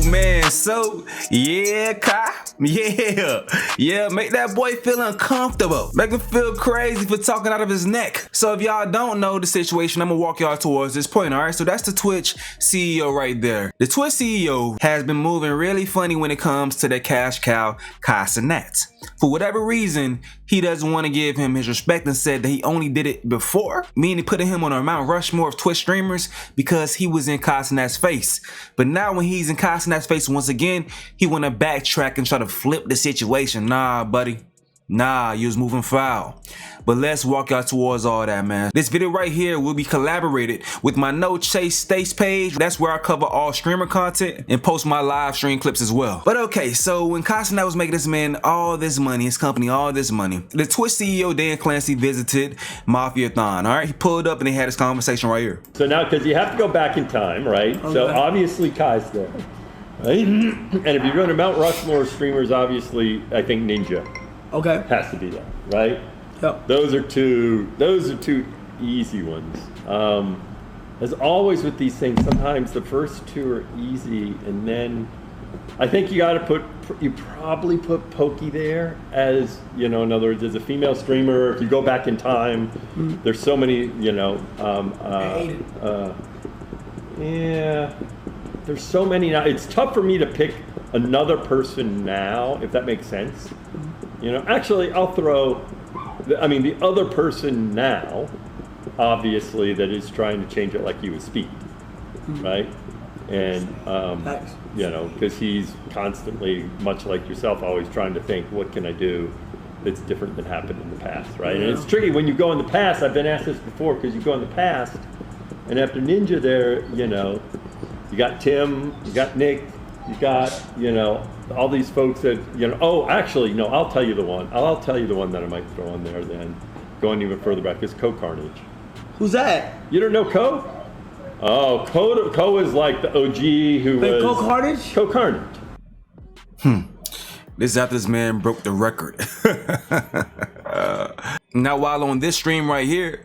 man, so yeah, Kai, yeah, make that boy feel uncomfortable, make him feel crazy for talking out of his neck. So if y'all don't know the situation, I'm gonna walk y'all towards this point. All right, so that's the Twitch CEO right there. The Twitch CEO has been moving really funny when it comes to that cash cow Cenat. For whatever reason, he doesn't want to give him his respect and said that he only did it before, meaning putting him on a Mount Rushmore of Twitch streamers because he was in Cenat's face. But now when he's in Cenat's face once again, he want to backtrack and try to flip the situation. Nah, buddy. Nah, you was moving foul. But let's walk y'all towards all that, man. This video right here will be collaborated with my No Chase States page. That's where I cover all streamer content and post my live stream clips as well. But okay, so when Cenat was making this man all this money, his company all this money, the Twitch CEO Dan Clancy visited Mafiathon. All right, he pulled up and they had this conversation right here. So now, because you have to go back in time, right? Okay. So obviously Kai's there, right? And if you're going to Mount Rushmore streamers, obviously I think Ninja. Okay. Has to be there, right? Yep. Those are two easy ones. As always with these things, sometimes the first two are easy, and then I think you probably put Pokey there as, you know, in other words, as a female streamer. If you go back in time, there's so many, you know, yeah, there's so many now. It's tough for me to pick another person now, if that makes sense. You know, actually, I'll throw, I mean, the other person now, obviously, that is trying to change it like you is Speed, right? And, you know, because he's constantly, much like yourself, always trying to think, what can I do that's different than happened in the past, right? And it's tricky when you go in the past. I've been asked this before, because you go in the past, and after Ninja there, you know, you got Tim, you got Nick, you got, you know, all these folks that, you know, oh, actually, no, I'll tell you the one. I'll tell you the one that I might throw in there then, going even further back, is Co Carnage. Who's that? You don't know Co? Oh, Co is like the OG who was... Co Carnage? Co Carnage. This is after this man broke the record. Now, while on this stream right here,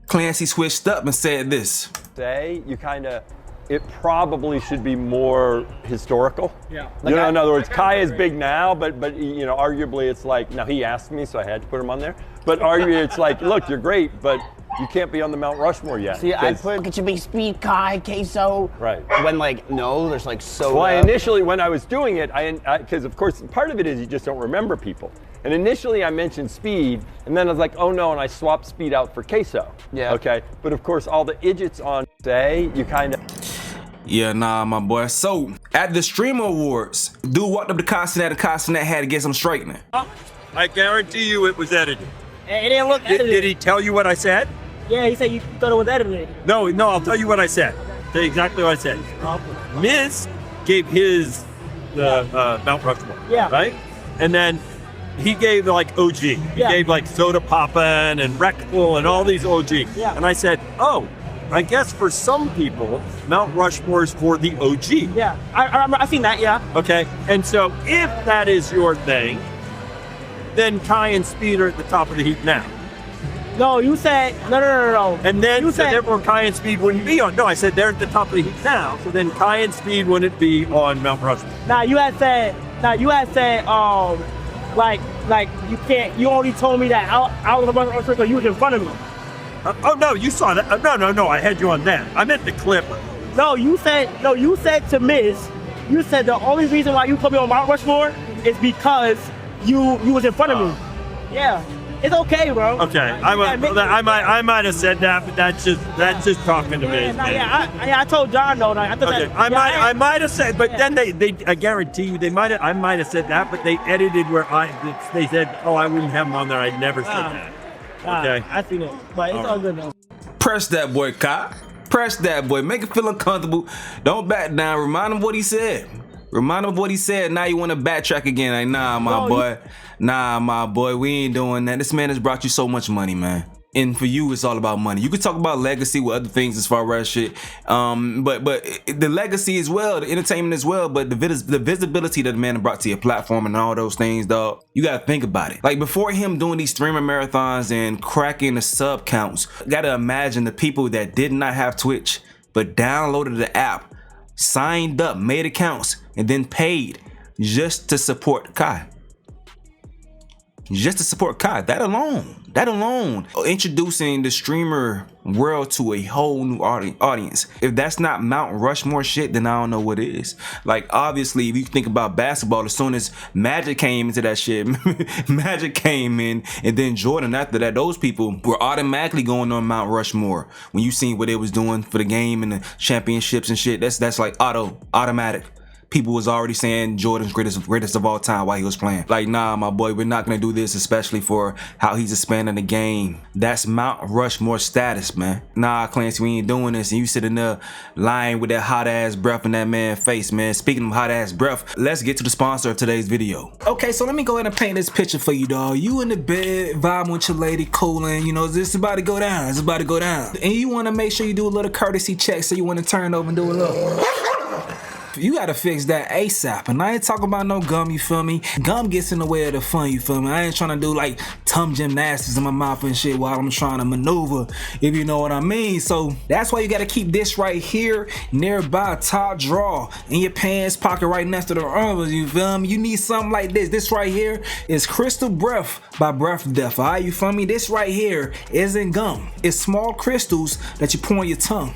Clancy switched up and said this. Say, you kind of... It probably should be more historical. Yeah. Like, you know, in other words, Kai is big now, but you know, arguably it's like, now he asked me, so I had to put him on there. But arguably it's like, look, you're great, but you can't be on the Mount Rushmore yet. See, I put, it should be Speed, Kai, Queso. Right. When like, no, there's like so. Well, initially when I was doing it, because of course part of it is you just don't remember people. And initially I mentioned Speed, and then I was like, oh no, and I swapped Speed out for Queso. Yeah. Okay. But of course, all the idiots on say, you kind of. Yeah, nah, my boy. So, at the Streamer Awards, dude walked up to Cenat and Cenat had to get some straightening. I guarantee you it was edited. It didn't look edited. Did he tell you what I said? Yeah, he said you thought it was edited. No, I'll tell you what I said. Tell you exactly what I said. Miz gave his Mount Rushmore, right? And then he gave like OG. He gave like Soda Poppin' and Wreckful and all these OG. Yeah. And I said, oh, I guess for some people, Mount Rushmore is for the OG. Yeah, I seen that, yeah. Okay, and so if that is your thing, then Kai and Speed are at the top of the heap now. No, you said, no. And then, you said, therefore Kai and Speed wouldn't be on, no, I said they're at the top of the heap now, so then Kai and Speed wouldn't be on Mount Rushmore. Now you had said, like you can't, you only told me that I was on Mount Rushmore because you was in front of me. Oh no, you saw that. No, I had you on that. I meant the clip. No, you said to Miz, you said the only reason why you put me on Mount Rushmore is because you was in front of me. Yeah. It's okay, bro. Okay. I might have said that, but that's just talking to Miz. I told John though. I might have said, but then they I guarantee you I might have said that, but they edited where they said, oh, I wouldn't have him on there. I never said that. Okay. I seen it, but it's all good though. Press that boy, Kai. Press that boy. Make him feel uncomfortable. Don't back down. Remind him what he said. Remind him of what he said. Now you want to backtrack again. Like, nah, my boy. Nah, my boy. We ain't doing that. This man has brought you so much money, man. And for you, it's all about money. You could talk about legacy with other things as far as shit, but the legacy as well, the entertainment as well, but the visibility that the man brought to your platform and all those things, dog. You gotta think about it. Like before him doing these streamer marathons and cracking the sub counts, gotta imagine the people that did not have Twitch but downloaded the app signed up, made accounts, and then paid just to support Kai. Just to support Kai. That alone, introducing the streamer world to a whole new audience. If that's not Mount Rushmore shit, then I don't know what is. Like, obviously, if you think about basketball, as soon as Magic came into that shit, Magic came in, and then Jordan after that, those people were automatically going on Mount Rushmore. When you seen what they was doing for the game and the championships and shit, that's like automatic. People was already saying Jordan's greatest of all time while he was playing. Like, nah, my boy, we're not gonna do this, especially for how he's expanding the game. That's Mount Rushmore status, man. Nah, Clancy, we ain't doing this. And you sitting there lying with that hot ass breath in that man's face, man. Speaking of hot ass breath, let's get to the sponsor of today's video. Okay, so let me go ahead and paint this picture for you, dog. You in the bed, vibing with your lady, cooling, you know, this is about to go down. It's about to go down. And you wanna make sure you do a little courtesy check, so you wanna turn over and do a little. You gotta fix that ASAP, and I ain't talking about no gum, you feel me? Gum gets in the way of the fun, you feel me? I ain't trying to do like tongue gymnastics in my mouth and shit while I'm trying to maneuver, if you know what I mean. So that's why you gotta keep this right here nearby, top drawer, in your pants pocket right next to the arms, you feel me? You need something like this. This right here is Crystal Breath by Breath Death, alright, you feel me? This right here isn't gum. It's small crystals that you pour on your tongue.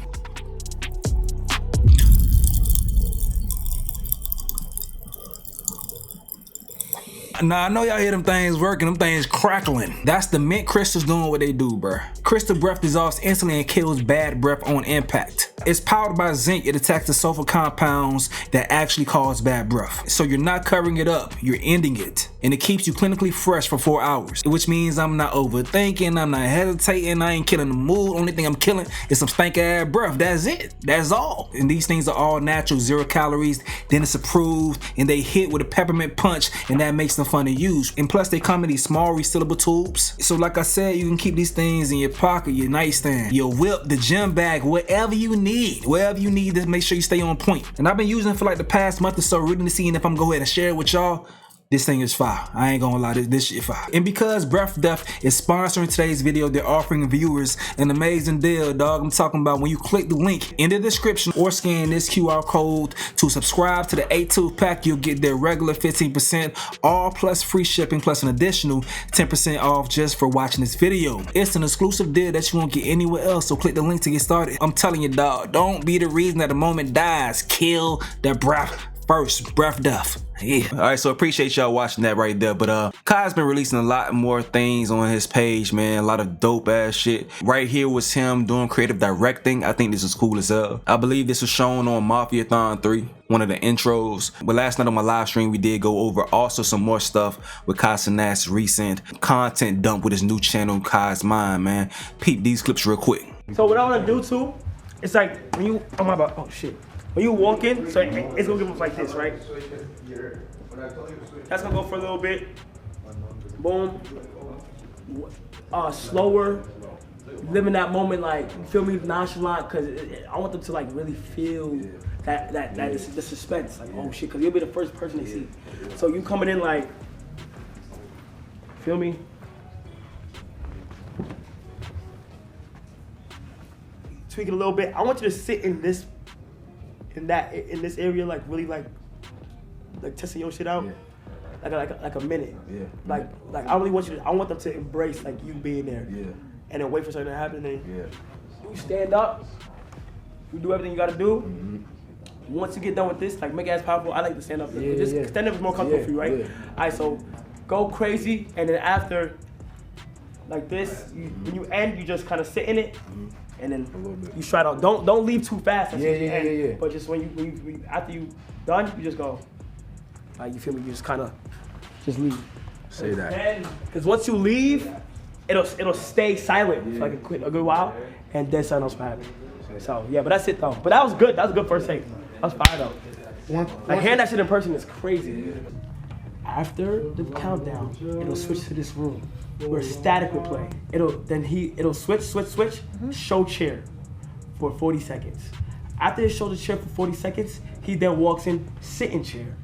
Now, I know y'all hear them things working, them things crackling. That's the mint crystals doing what they do, bruh. Crystal Breath dissolves instantly and kills bad breath on impact. It's powered by zinc. It attacks the sulfur compounds that actually cause bad breath. So you're not covering it up, you're ending it. And it keeps you clinically fresh for 4 hours, which means I'm not overthinking, I'm not hesitating, I ain't killing the mood. Only thing I'm killing is some stank ass breath. That's it. That's all. And these things are all natural, 0 calories. Then it's approved, and they hit with a peppermint punch, and that makes them fun to use. And plus, they come in these small resealable tubes. So like I said, you can keep these things in your pocket, your nightstand, your whip, the gym bag, whatever you need. Wherever you need to make sure you stay on point. And I've been using it for like the past month or so, really seeing if I'm gonna go ahead and share it with y'all. This thing is fire. I ain't gonna lie, this shit fire. And because Breath Death is sponsoring today's video, they're offering viewers an amazing deal, dog. I'm talking about when you click the link in the description or scan this QR code to subscribe to the 8-tooth pack, you'll get their regular 15% all plus free shipping plus an additional 10% off just for watching this video. It's an exclusive deal that you won't get anywhere else, so click the link to get started. I'm telling you, dog, don't be the reason that the moment dies. Kill that breath first. Breath Death. Yeah. Alright, so appreciate y'all watching that right there. But Kai's been releasing a lot more things on his page, man. A lot of dope ass shit. Right here was him doing creative directing. I think this is cool as hell. I believe this was shown on Mafiathon 3, one of the intros. But last night on my live stream, we did go over also some more stuff with Kai Cenat's recent content dump with his new channel, Kai's Mind, man. Peep these clips real quick. So what I want to do too, it's like when you, oh shit. When you walk in, so it's gonna give us like this, right? That's gonna go for a little bit. Boom. Slower. Living that moment, like, you feel me, nonchalant, cause I want them to like really feel the suspense, like, oh shit, cause you'll be the first person they see. So you coming in like, feel me? Tweak it a little bit. I want you to sit in this. In this area, like really like testing your shit out, like a minute. Yeah. Like I really want you to. I want them to embrace like you being there. Yeah. And then wait for something to happen. And you stand up. You do everything you gotta do. Mm-hmm. Once you get done with this, like make it as powerful. I like to stand up. Stand up is more comfortable for you, right? Yeah. Alright, so go crazy, and then after, like this, when you end, you just kind of sit in it. Mm-hmm. And then you try to don't leave too fast. Yeah. But just when you after you done, you just go. Like, you feel me? You just kind of just leave. Say that. Because once you leave, it'll stay silent for like a good while, and then something else will happen. So yeah, but that's it though. But that was good. That was a good first take. That was fire though. Like hearing that shit in person is crazy. After the countdown, it'll switch to this room where static will play. It'll switch, show chair for 40 seconds. After it shows the chair for 40 seconds, he then walks in, sit in chair,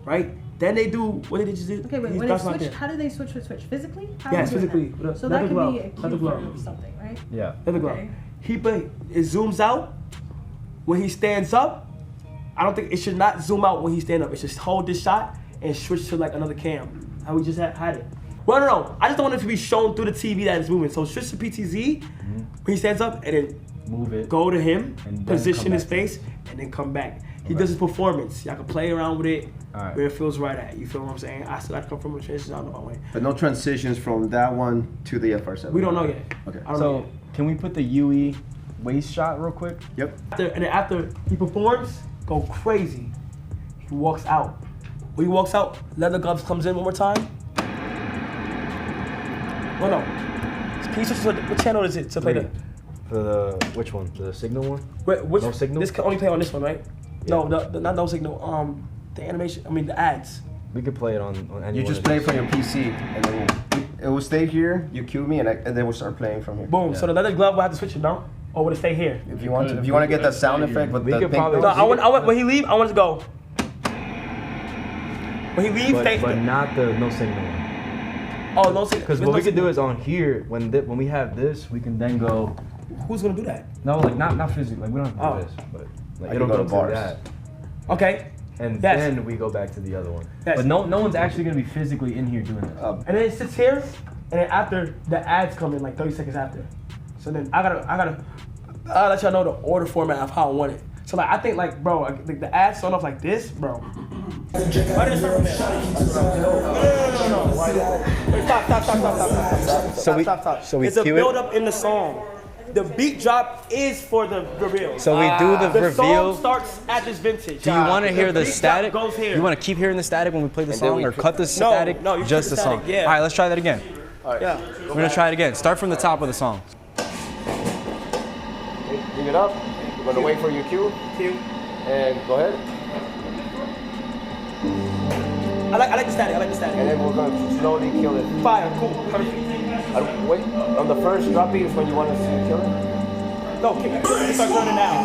right? Then they do, what did they just do? Okay, wait, when they switch, how do they switch? Physically? Yes, physically. So that could be a cue for something, right? Yeah. Let it go. It zooms out. When he stands up, I don't think it should not zoom out when he stand up. It should hold this shot and switch to like another cam. How we just had it. Well, no. I just don't want it to be shown through the TV that it's moving. So switch to PTZ when he stands up and then move it. Go to him, and position his face, and then come back. He does his performance. Y'all can play around with it where it feels right at. You feel what I'm saying? I still have to come from a transition. I don't know my way. But no transitions from that one to the FR7. We don't know yet. Okay. So can we put the UE waist shot real quick? Yep. And then after he performs, go crazy. He walks out. When he walks out, Leather Gloves comes in one more time. Oh no. Can you switch to what channel is it to play the? For the which one? The signal one? Wait, which? No signal? This can only play on this one, right? Yeah. No, not no signal. The animation. I mean the ads. We could play it on any. You just play it from your PC, and then it will stay here. You cue me, and then we'll start playing from here. Boom. So the Leather Glove will have to switch it down, or will it stay here? If you want to get that sound effect with the pink. No, I want when he leave. I want it to go. When he leaves, but not the no signal one. Oh, no signal. Because what we could do is on here when we have this, we can then go. Who's gonna do that? No, like not physically. Like we don't have to do this, but like it'll go to bars. that. Okay. And then we go back to the other one. Yes. But no one's actually gonna be physically in here doing this. And then it sits here, and then after the ads come in, like 30 seconds after. So then I'll let y'all know the order format of how I want it. So like I think like bro, the ads start off like this, bro. Why did it start from there? No. Wait, stop. So we it's a cue it? build up in the song. The beat drop is for the reveal. So we do the reveal. The song starts at this vintage. Do you want to hear the beat static? drop goes here. You want to keep hearing the static when we play the song, or cut the static? No, you just keep the static, song. yeah. All right, let's try that again. All right. Yeah. We're gonna try it again. Start from the top of the song. Bring it up. We're gonna wait for your cue. And go ahead. I like the static. And then we're gonna slowly kill it. Fire, cool. Wait, on the first drop beat is when you want to see it kill it? No, start doing it now.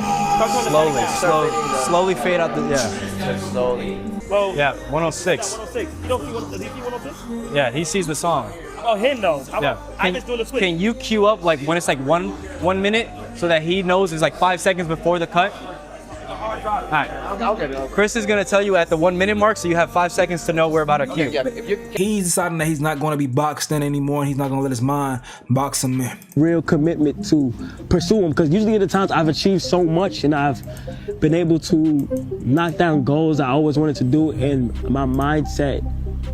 Slowly fade out the Just slowly. Well, Yeah, 106. 106. You don't see does he see 106? Yeah, he sees the song. Oh, him though. Yeah. I'm just doing the switch. Can you queue up like when it's like one minute so that he knows it's like 5 seconds before the cut? All right. Chris is gonna tell you at the 1 minute mark, so you have 5 seconds to know we're about to cue. He's deciding that he's not going to be boxed in anymore. And he's not going to let his mind box him in. Real commitment to pursue them, because usually at the times I've achieved so much and I've been able to knock down goals I always wanted to do, and my mindset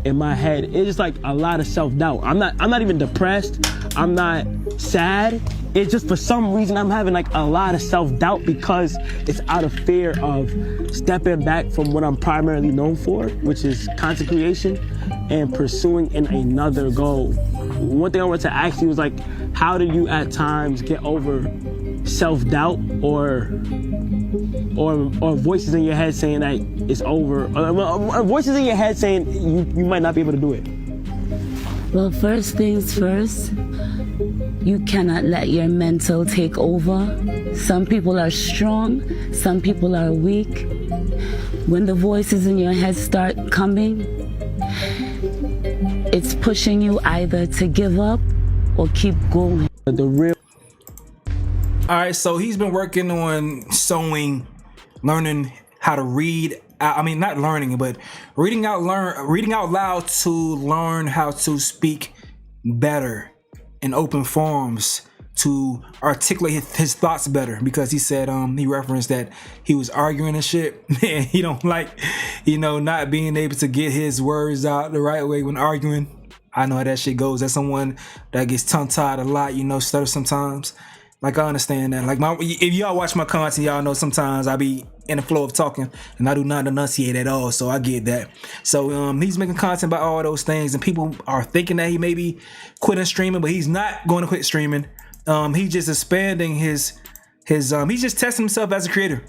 in my head, it's just like a lot of self-doubt. I'm not even depressed. I'm not sad. It's just for some reason I'm having like a lot of self-doubt because it's out of fear of stepping back from what I'm primarily known for, which is content creation, and pursuing in another goal. One thing I wanted to ask you was like, how do you at times get over self-doubt or voices in your head saying that it's over, or voices in your head saying you might not be able to do it? Well, first things first, you cannot let your mental take over. Some people are strong, some people are weak. When the voices in your head start coming, it's pushing you either to give up or keep going. All right, so he's been working on sewing, learning how to read. I mean, not learning it, but reading out loud to learn how to speak better in open forums, to articulate his thoughts better, because he said he referenced that he was arguing and shit, and he don't like, not being able to get his words out the right way when arguing. I know how that shit goes. As someone that gets tongue-tied a lot, stutter sometimes. Like, I understand that. Like, if y'all watch my content, y'all know sometimes I be in the flow of talking and I do not enunciate at all, so I get that. So he's making content about all those things, and people are thinking that he may be quitting streaming, but he's not going to quit streaming. He's just expanding his he's just testing himself as a creator.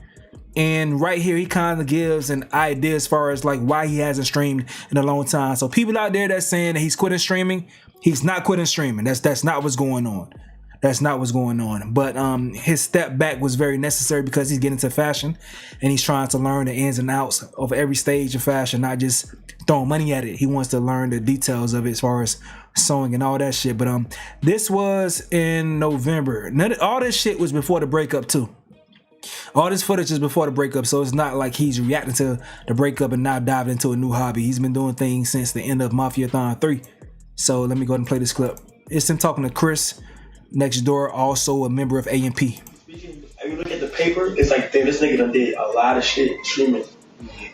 And right here, he kind of gives an idea as far as like why he hasn't streamed in a long time. So people out there that's saying that he's quitting streaming, he's not quitting streaming. That's not what's going on. That's not what's going on. But his step back was very necessary because he's getting into fashion and he's trying to learn the ins and outs of every stage of fashion, not just throwing money at it. He wants to learn the details of it as far as sewing and all that shit. But this was in November. All this shit was before the breakup too. All this footage is before the breakup, so it's not like he's reacting to the breakup and now diving into a new hobby. He's been doing things since the end of Mafiathon 3. So let me go ahead and play this clip. It's him talking to Chris next door, also a member of AMP. If you look at the paper, it's like, damn, this nigga done did a lot of shit streaming.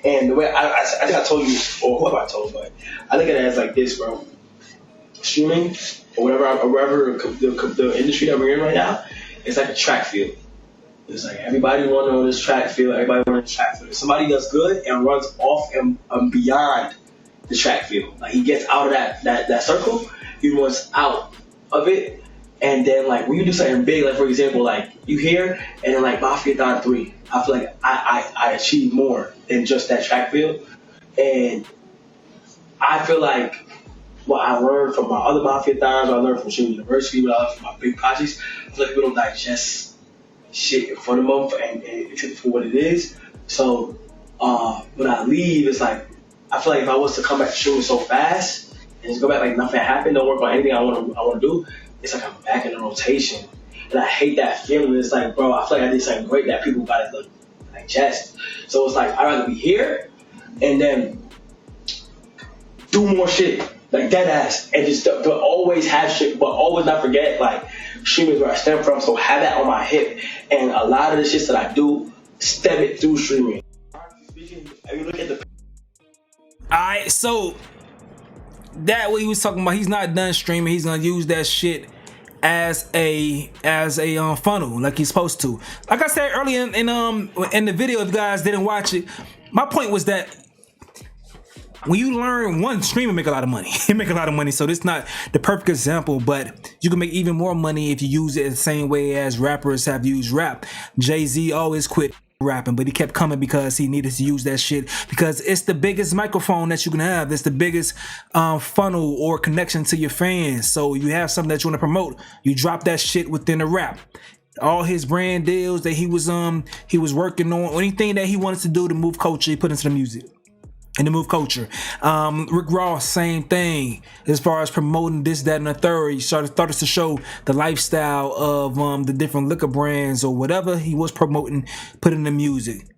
And the way I think I told you, or whoever I told, but I look at it as like this, bro. Streaming, or wherever the industry that we're in right now, it's like a track field. It's like everybody want on this track field, everybody on this track field. If somebody does good and runs off and beyond the track field, like he gets out of that circle, he runs out of it. And then, like, when you do something big, like, for example, like, you here, and then, like, Mafiathon 3, I feel like I achieved more than just that track field. And I feel like what I learned from my other Mafiathons, what I learned from Shooting University, what I learned from my big projects, I feel like people don't digest shit in front of them and take it for what it is. So, when I leave, it's like, I feel like if I was to come back to shooting so fast, and just go back like nothing happened, don't work on anything I want to do, it's like I'm back in the rotation. And I hate that feeling. It's like, bro, I feel like I did something great that people gotta digest. So it's like, I'd rather be here and then do more shit, like dead ass, and just to always have shit, but always not forget, like, streaming is where I stem from, so have that on my hip. And a lot of the shit that I do, stem it through streaming. Speaking, if you look at the... Alright, so that what he was talking about, he's not done streaming. He's gonna use that shit as a funnel like he's supposed to. Like I said earlier in the video, if you guys didn't watch it, my point was that when you learn, one, streaming make a lot of money. It make a lot of money, so this is not the perfect example, but you can make even more money if you use it the same way as rappers have used rap. Jay-Z always quit rapping, but he kept coming because he needed to use that shit because it's the biggest microphone that you can have. It's the biggest funnel or connection to your fans. So you have something that you want to promote, you drop that shit within the rap. All his brand deals that he was working on, anything that he wanted to do to move culture, he put into the music and to move culture. Rick Ross, same thing. As far as promoting this, that, and the third, he started to show the lifestyle of the different liquor brands or whatever he was promoting, put in the music.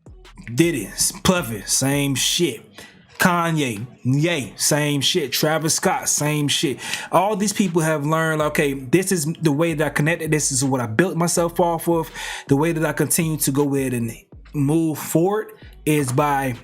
Diddy, Puffy, same shit. Kanye, Ye, same shit. Travis Scott, same shit. All these people have learned, okay, this is the way that I connected. This is what I built myself off of. The way that I continue to go ahead and move forward is by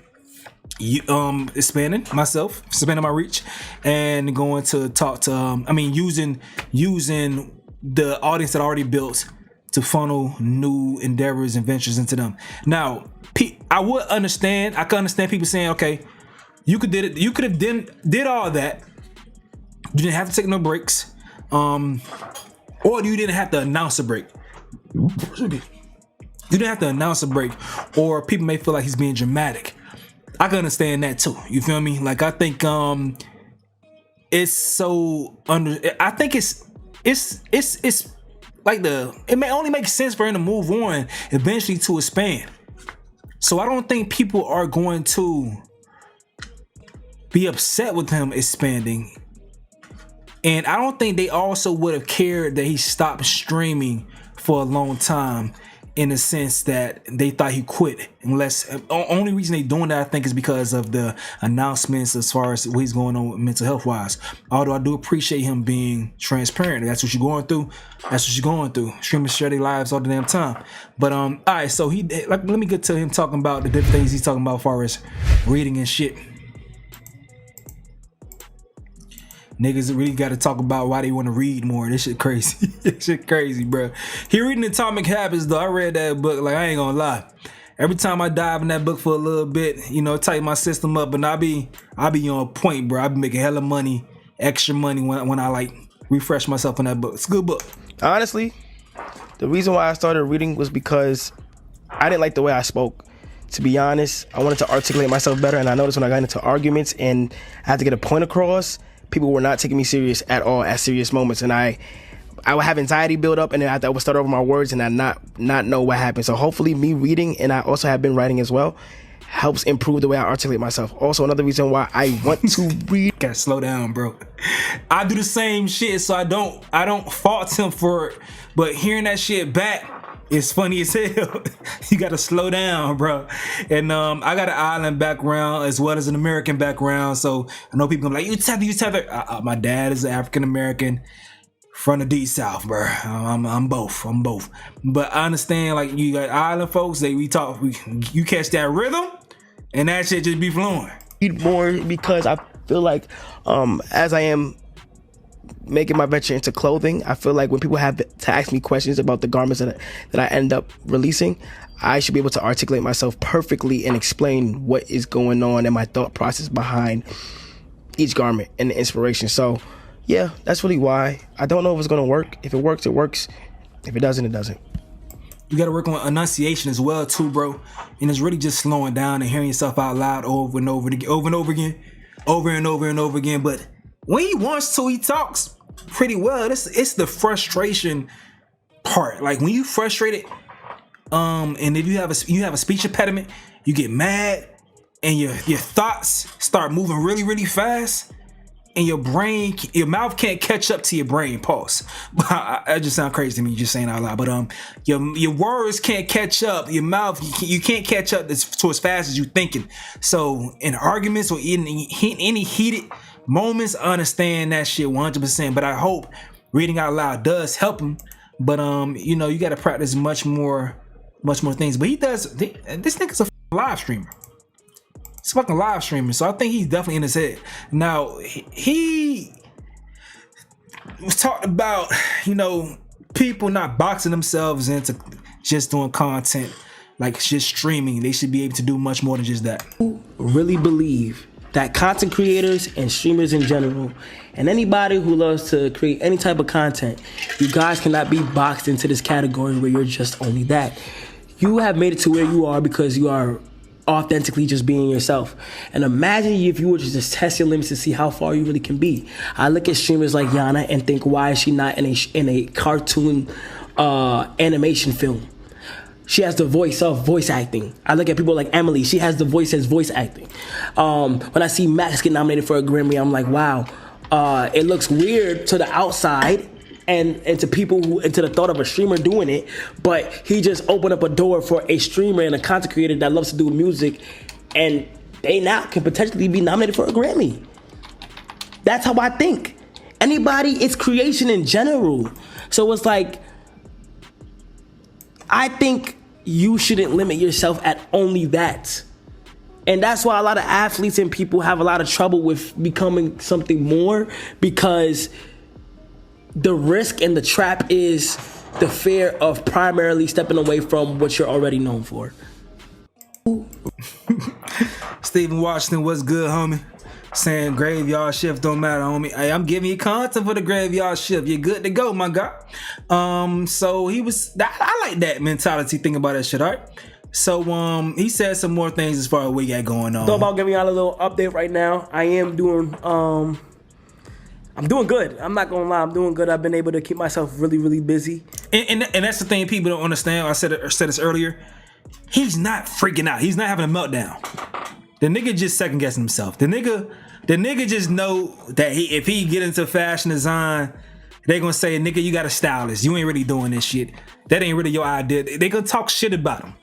expanding myself, expanding my reach, and going to talk to using the audience that I already built to funnel new endeavors and ventures into them. Now, I can understand people saying, okay, you could have did all that, you didn't have to take no breaks, or you didn't have to announce a break. You didn't have to announce a break, or people may feel like he's being dramatic. I can understand that too. You feel me? Like, I think it's so I think it's like it may only make sense for him to move on eventually to expand. So I don't think people are going to be upset with him expanding. And I don't think they also would have cared that he stopped streaming for a long time, in the sense that they thought he quit. Unless, only reason they doing that, I think, is because of the announcements as far as what he's going on with mental health wise. Although I do appreciate him being transparent. That's what you're going through. That's what you're going through. Streamers share their lives all the damn time. But all right, so let me get to him talking about the different things he's talking about as far as reading and shit. Niggas really got to talk about why they want to read more. This shit crazy. This shit crazy, bro. He reading Atomic Habits, though. I read that book. Like, I ain't gonna lie. Every time I dive in that book for a little bit, tighten my system up, and I be on point, bro. I be making hella money, extra money when I like refresh myself in that book. It's a good book. Honestly, the reason why I started reading was because I didn't like the way I spoke. To be honest, I wanted to articulate myself better, and I noticed when I got into arguments and I had to get a point across, people were not taking me serious at all at serious moments, and I would have anxiety build up, and then I would start over my words and I not know what happened. So hopefully me reading, and I also have been writing as well, helps improve the way I articulate myself. Also, another reason why I want to read. Gotta slow down, bro. I do the same shit, so I don't fault him for it. But hearing that shit back, it's funny as hell. You gotta slow down, bro. And I got an island background as well as an American background, so I know people are like, you tether. My dad is African American from the deep south, bro. I'm both. But I understand, like, you got island folks, you catch that rhythm, and that shit just be flowing. More because I feel like as I am making my venture into clothing, I feel like when people have to ask me questions about the garments that I end up releasing, I should be able to articulate myself perfectly and explain what is going on and my thought process behind each garment and the inspiration. So yeah, that's really why. I don't know if it's gonna work. If it works, it works. If it doesn't, it doesn't. You gotta work on enunciation as well too, bro. And it's really just slowing down and hearing yourself out loud over and over again. But when he wants to, he talks pretty well. It's the frustration part. Like when you frustrated, and if you have a speech impediment, you get mad, and your thoughts start moving really, really fast, and your mouth can't catch up to your brain. Pause. That just sounds crazy to me, just saying out loud. But your words can't catch up. Your mouth, you can't catch up to as fast as you're thinking. So in arguments or in any heated moments, I understand that shit 100%. But I hope reading out loud does help him. But you got to practice much more things. But he does. This nigga's a live streamer. He's fucking live streaming, so I think he's definitely in his head. Now, he was talking about, people not boxing themselves into just doing content, like just streaming. They should be able to do much more than just that. I really believe that content creators and streamers in general, and anybody who loves to create any type of content, you guys cannot be boxed into this category where you're just only that. You have made it to where you are because you are authentically just being yourself. And imagine if you were to just test your limits to see how far you really can be. I look at streamers like Yana and think, why is she not in a cartoon animation film? She has the voice of voice acting. I look at people like Emily. She has the voice as voice acting. When I see Max get nominated for a Grammy, I'm like, wow. It looks weird to the outside and to people who, and to the thought of a streamer doing it, but he just opened up a door for a streamer and a content creator that loves to do music, and they now can potentially be nominated for a Grammy. That's how I think. Anybody, it's creation in general. So it's like, I think you shouldn't limit yourself at only that. And that's why a lot of athletes and people have a lot of trouble with becoming something more, because the risk and the trap is the fear of primarily stepping away from what you're already known for. Stephen Washington, what's good, homie? Saying graveyard shift don't matter, homie. Hey, I'm giving you content for the graveyard shift. You're good to go, my guy. So I like that mentality, thinking about that shit, all right? So he said some more things as far as what we got going on. So about giving y'all a little update right now. I am doing I'm doing good. I'm not gonna lie, I'm doing good. I've been able to keep myself really, really busy. And that's the thing people don't understand. I said this earlier. He's not freaking out. He's not having a meltdown. The nigga just second guessing himself. The nigga just know that if he get into fashion design, they gonna say, nigga, you got a stylist. You ain't really doing this shit. That ain't really your idea. They gonna talk shit about him.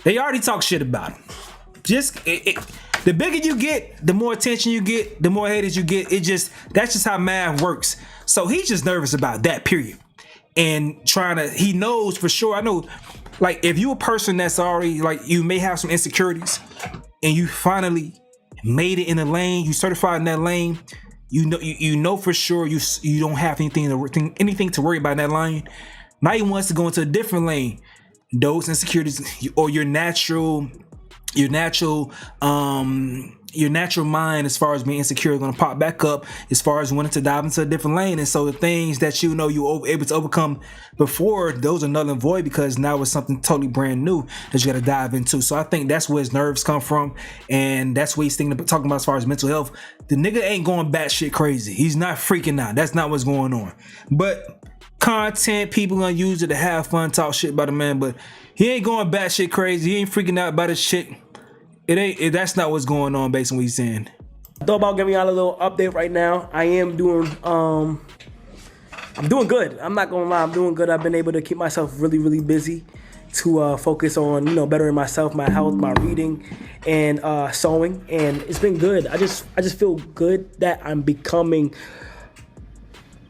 They already talk shit about him. The bigger you get, the more attention you get, the more haters you get. That's just how math works. So he's just nervous about that, period. And he knows for sure. I know, like, if you a person that's already, like, you may have some insecurities and you finally made it in the lane, you certified in that lane, you know for sure you don't have anything to worry about in that lane. Now he wants to go into a different lane. Those insecurities or your natural mind as far as being insecure is going to pop back up as far as wanting to dive into a different lane. And so the things that you were able to overcome before, those are null and void, because now it's something totally brand new that you got to dive into. So I think that's where his nerves come from, and that's what he's talking about as far as mental health. The nigga ain't going batshit crazy. He's not freaking out. That's not what's going on. But content, people gonna use it to have fun, talk shit about the man, but he ain't going batshit crazy. He ain't freaking out about his shit. That's not what's going on based on what he's saying. I thought about giving y'all a little update right now. I am doing I'm doing good. I'm not gonna lie, I'm doing good. I've been able to keep myself really, really busy. to focus on, you know, bettering myself, my health, my reading, and sewing. And it's been good. I just feel good that I'm becoming,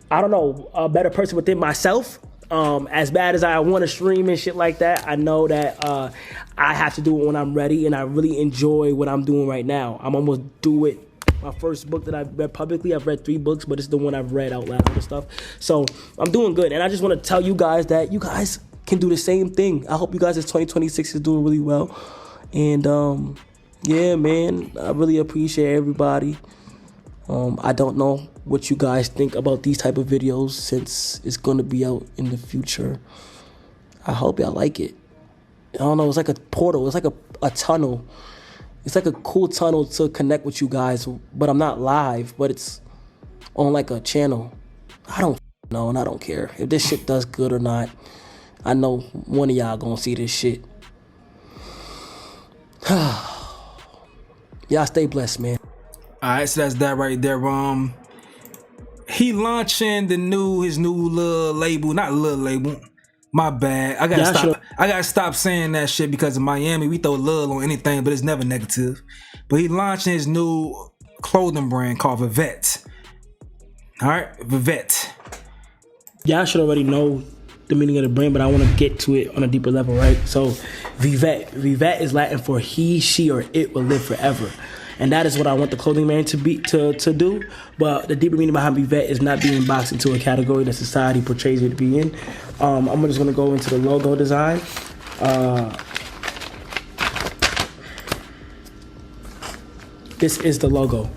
I don't know, a better person within myself. As bad as I want to stream and shit like that, I know that I have to do it when I'm ready, and I really enjoy what I'm doing right now. I'm almost due it. My first book that I've read publicly, I've read 3 books, but it's the one I've read out loud and stuff. So I'm doing good, and I just want to tell you guys that you guys can do the same thing. I hope you guys' 2026 is doing really well. And yeah, man, I really appreciate everybody. I don't know what you guys think about these type of videos since it's going to be out in the future. I hope y'all like it. I don't know, it's like a portal. It's like a tunnel. It's like a cool tunnel to connect with you guys, but I'm not live, but it's on like a channel. I don't know, and I don't care if this shit does good or not. I know one of y'all gonna see this shit. Y'all stay blessed, man. All right, so that's that right there. He launching his new little label, not little label. My bad. I gotta stop saying that shit because in Miami we throw love on anything, but it's never negative. But he launching his new clothing brand called Vette. All right, Vette. Y'all should already know the meaning of the brand, but I want to get to it on a deeper level, right? So, Vette is Latin for he, she, or it will live forever. And that is what I want the clothing brand to do. But the deeper meaning behind Vette is not being boxed into a category that society portrays it to be in. I'm just gonna go into the logo design. This is the logo,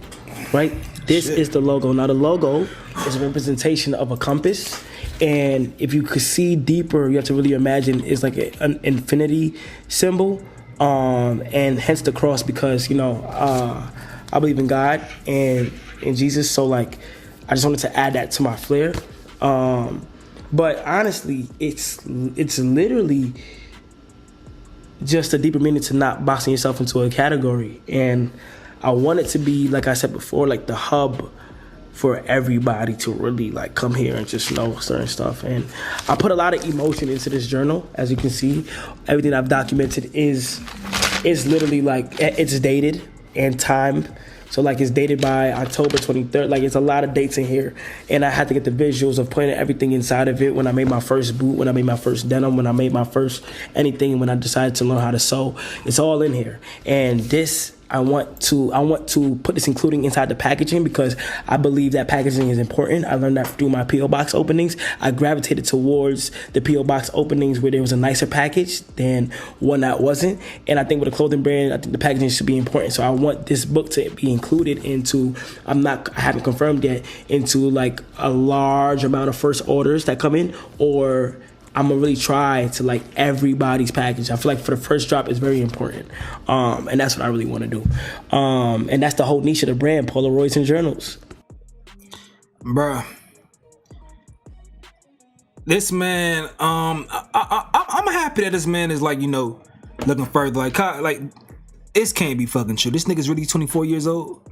right? This is the logo. Now the logo is a representation of a compass. And if you could see deeper, you have to really imagine it's like an infinity symbol. And hence the cross, because, you know, I believe in God and in Jesus. So like, I just wanted to add that to my flair. But honestly, it's literally just a deeper meaning to not boxing yourself into a category. And I want it to be, like I said before, like the hub for everybody to really like come here and just know certain stuff. And I put a lot of emotion into this journal. As you can see, everything I've documented is literally like, it's dated and timed. So like it's dated by October 23rd. Like it's a lot of dates in here. And I had to get the visuals of putting everything inside of it. When I made my first boot, when I made my first denim, when I made my first anything, when I decided to learn how to sew, it's all in here. And this, I want to put this including inside the packaging because I believe that packaging is important. I learned that through my P.O. Box openings. I gravitated towards the P.O. Box openings where there was a nicer package than one that wasn't. And I think with a clothing brand, I think the packaging should be important. So I want this book to be included into, I haven't confirmed yet, into like a large amount of first orders that come in, or I'm gonna really try to like everybody's package. I feel like for the first drop is very important. And that's what I really want to do. And that's the whole niche of the brand, Polaroids and journals. Bruh. This man, I'm happy that this man is like, you know, looking further. Like this can't be fucking true. This nigga's really 24 years old.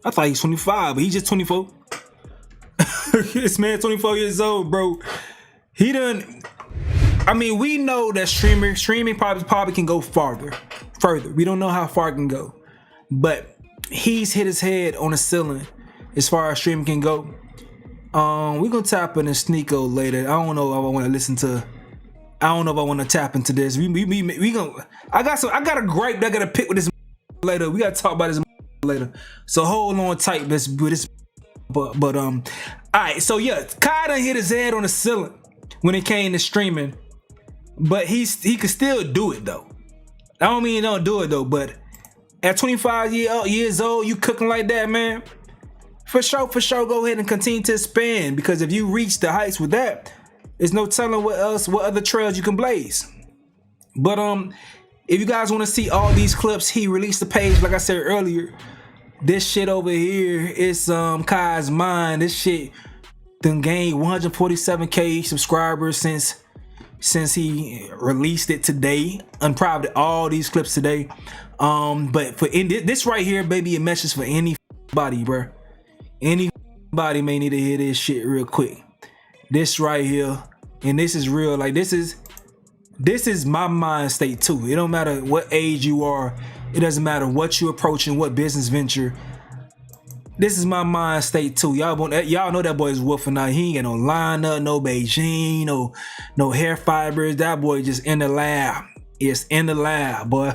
I thought he's 25, but he's just 24. This man 24 years old, bro. He done. I mean, we know that streaming probably can go further. We don't know how far it can go, but he's hit his head on the ceiling as far as streaming can go. We're gonna tap in Sneeko later. I don't know if I want to listen to. I don't know if I want to tap into this. We gonna. I got a gripe that I gotta pick with this later. We gotta talk about this later. So hold on tight, this. But all right. So yeah, Kai done hit his head on the ceiling when it came to streaming, but he could still do it though. I don't mean he don't do it though, but at 25 years old, you cooking like that, man. For sure, go ahead and continue to expand, because if you reach the heights with that, there's no telling what other trails you can blaze. But if you guys want to see all these clips, he released the page, like I said earlier. This shit over here is Kai's mind. This shit done gained 147K subscribers since he released it today. Unprivate all these clips today. But for this right here, baby, a message for anybody, bro. Anybody may need to hear this shit real quick. This right here, and this is real. Like this is This is my mind state too. It don't matter what age you are. It doesn't matter what you're approaching, what business venture. This is my mind state too. Y'all know that boy is woofing out. He ain't got no lineup, no Beijing, no hair fibers. That boy just in the lab. It's in the lab, boy.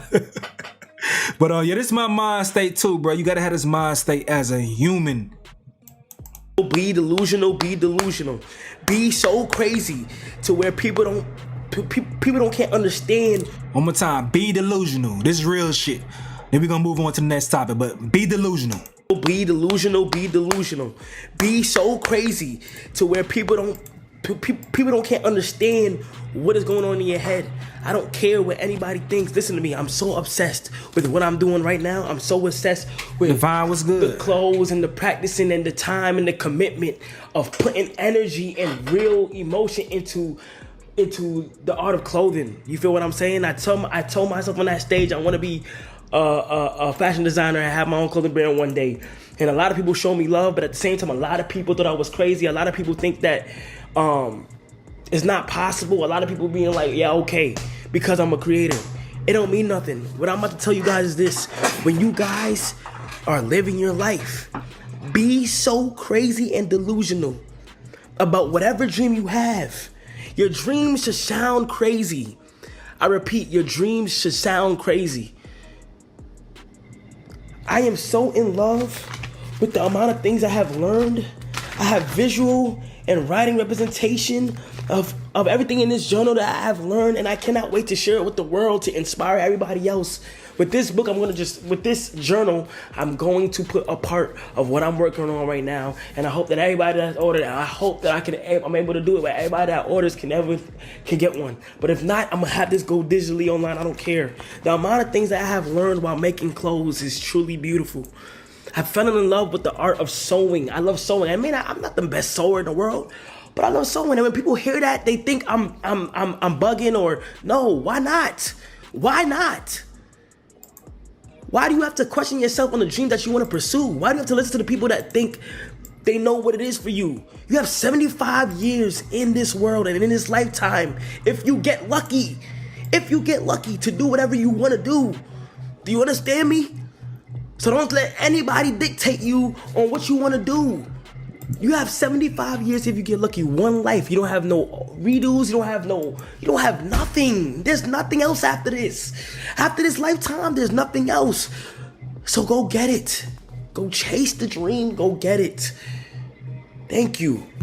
But yeah, this is my mind state too, bro. You gotta have this mind state as a human. Be delusional, be delusional. Be so crazy to where people can't understand. One more time, be delusional. This is real shit. Then we're gonna move on to the next topic, but be delusional. Be delusional, be delusional. Be so crazy to where people can't understand what is going on in your head. I don't care what anybody thinks. Listen to me, I'm so obsessed with what I'm doing right now. I'm so obsessed with Divine, what's good? The clothes and the practicing and the time and the commitment of putting energy and real emotion into the art of clothing. You feel what I'm saying? I told myself on that stage I want to be a fashion designer and have my own clothing brand one day. And a lot of people show me love, but at the same time, a lot of people thought I was crazy. A lot of people think that it's not possible. A lot of people being like, yeah, okay, because I'm a creator. It don't mean nothing. What I'm about to tell you guys is this. When you guys are living your life, be so crazy and delusional about whatever dream you have. Your dreams should sound crazy. I repeat, your dreams should sound crazy. I am so in love with the amount of things I have learned. I have visual and writing representation of everything in this journal that I have learned, and I cannot wait to share it with the world to inspire everybody else. With this book, with this journal, I'm going to put a part of what I'm working on right now, and I hope that everybody that's ordered, I hope that I'm able to do it, but everybody that orders can get one. But if not, I'm gonna have this go digitally online. I don't care. The amount of things that I have learned while making clothes is truly beautiful. I fell in love with the art of sewing. I love sewing. I mean, I'm not the best sewer in the world, but I love sewing. And when people hear that, they think I'm bugging or no. Why not? Why not? Why do you have to question yourself on the dream that you want to pursue? Why do you have to listen to the people that think they know what it is for you? You have 75 years in this world and in this lifetime. If you get lucky to do whatever you want to do. Do you understand me? So don't let anybody dictate you on what you want to do. You have 75 years if you get lucky. One life. You don't have no redos. You don't have nothing. There's nothing else after this. After this lifetime, there's nothing else. So go get it. Go chase the dream. Go get it. Thank you.